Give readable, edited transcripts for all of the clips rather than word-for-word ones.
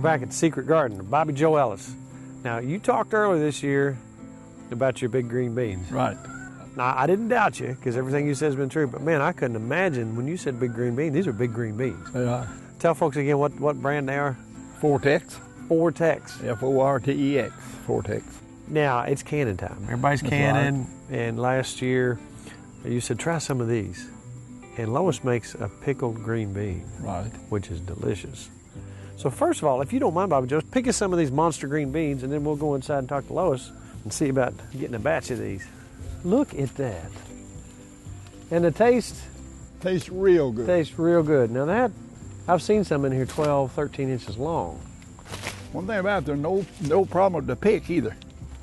back at the Secret Garden of Bobby Joe Ellis. Now, you talked earlier this year about your big green beans. Right. Now, I didn't doubt you because everything you said has been true, but man, I couldn't imagine when you said big green beans, these are big green beans. They are. Tell folks again what brand they are. Fortex. Fortex. F-O-R-T-E-X. Fortex. Now, it's canning time. Everybody's canning, and last year you said try some of these. And Lois makes a pickled green bean, Right. which is delicious. So first of all, if you don't mind, Bobby Joe, pick us some of these monster green beans, and then we'll go inside and talk to Lois and see about getting a batch of these. Look at that. And the taste? Tastes real good. Tastes real good. Now that, I've seen some in here 12, 13 inches long. One thing about it, there's no problem with the pick either.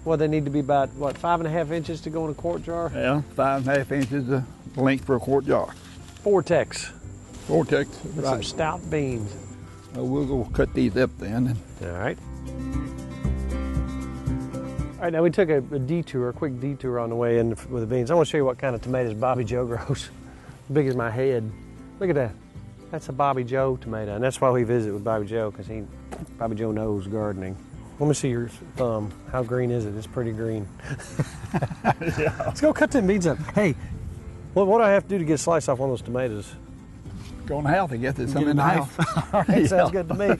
Well, they need to be about, what, 5.5 inches to go in a quart jar? Yeah, 5.5 inches of length for a quart jar. Vortex. Vortex, With right. some stout beans. We'll go cut these up then. All right. All right, now we took a quick detour on the way in with the beans. I want to show you what kind of tomatoes Bobby Joe grows. Big as my head. Look at that. That's a Bobby Joe tomato, and that's why we visit with Bobby Joe, because Bobby Joe knows gardening. Let me see your thumb. How green is it? It's pretty green. Yeah. Let's go cut them beans up. Hey, what do I have to do to get a slice off one of those tomatoes? Go in the house, I guess. There's some in the Knife. house. All right, sounds good to me.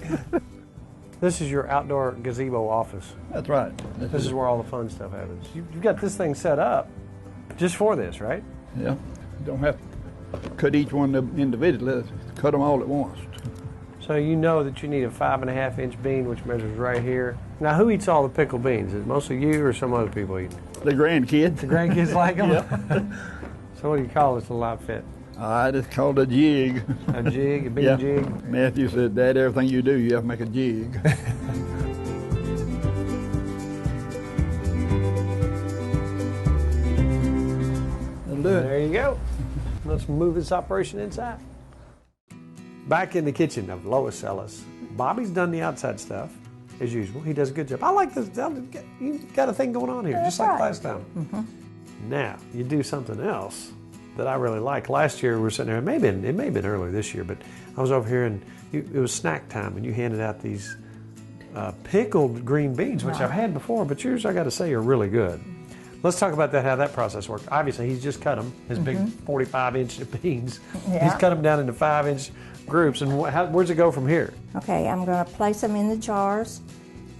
This is your outdoor gazebo office. That's right. This is where all the fun stuff happens. You've got this thing set up just for this, right? Yeah. You don't have to cut each one individually. Cut them all at once. So you know that you need a 5.5 inch bean, which measures right here. Now, who eats all the pickled beans? Is it mostly you or some other people eat? The grandkids. The grandkids like them? Yeah. So what do you call this little outfit? I just called it a jig. A jig, a bean Yeah. jig? Matthew said, Dad, everything you do, you have to make a jig. That'll do it. There you go. Let's move this operation inside. Back in the kitchen of Lois Ellis. Bobby's done the outside stuff, as usual. He does a good job. I like this. You got a thing going on here, just like last time. Mm-hmm. Now, you do something else that I really like. Last year we were sitting there, it may have been earlier this year, but I was over here and it was snack time, and you handed out these pickled green beans, which I've had before, but yours, I got to say, are really good. Let's talk about how that process worked. Obviously, he's just cut them, his big 45-inch beans. Yeah. He's cut them down into 5-inch groups, and where's it go from here? Okay, I'm going to place them in the jars.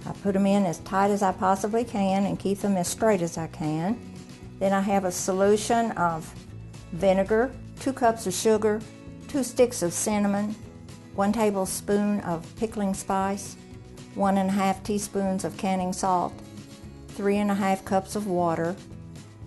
I put them in as tight as I possibly can and keep them as straight as I can. Then I have a solution of vinegar, 2 cups of sugar, 2 sticks of cinnamon, 1 tablespoon of pickling spice, 1.5 teaspoons of canning salt, 3.5 cups of water.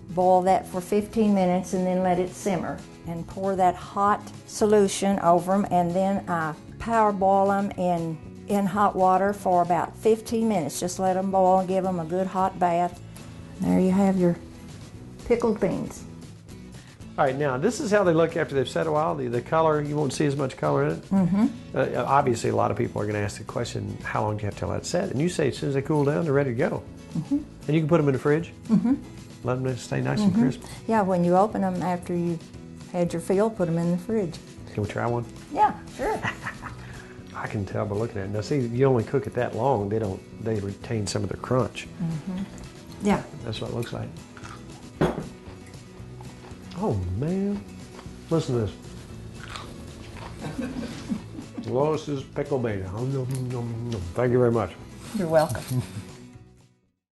Boil that for 15 minutes and then let it simmer. And pour that hot solution over them, and then I power boil them in hot water for about 15 minutes. Just let them boil and give them a good hot bath. There you have your pickled beans. All right, now this is how they look after they've set a while. The color, you won't see as much color in it. Mm-hmm. Obviously, a lot of people are going to ask the question, how long do you have to let it set? And you say as soon as they cool down, they're ready to go. Mm-hmm. And you can put them in the fridge. Mm-hmm. Let them stay nice and crisp. Yeah, when you open them after you had your fill, put them in the fridge. Can we try one? Yeah, sure. I can tell by looking at it. Now see, you only cook it that long, they retain some of their crunch. Mm-hmm. Yeah. That's what it looks like. Oh man, listen to this. Lois's pickle bean. Thank you very much. You're welcome.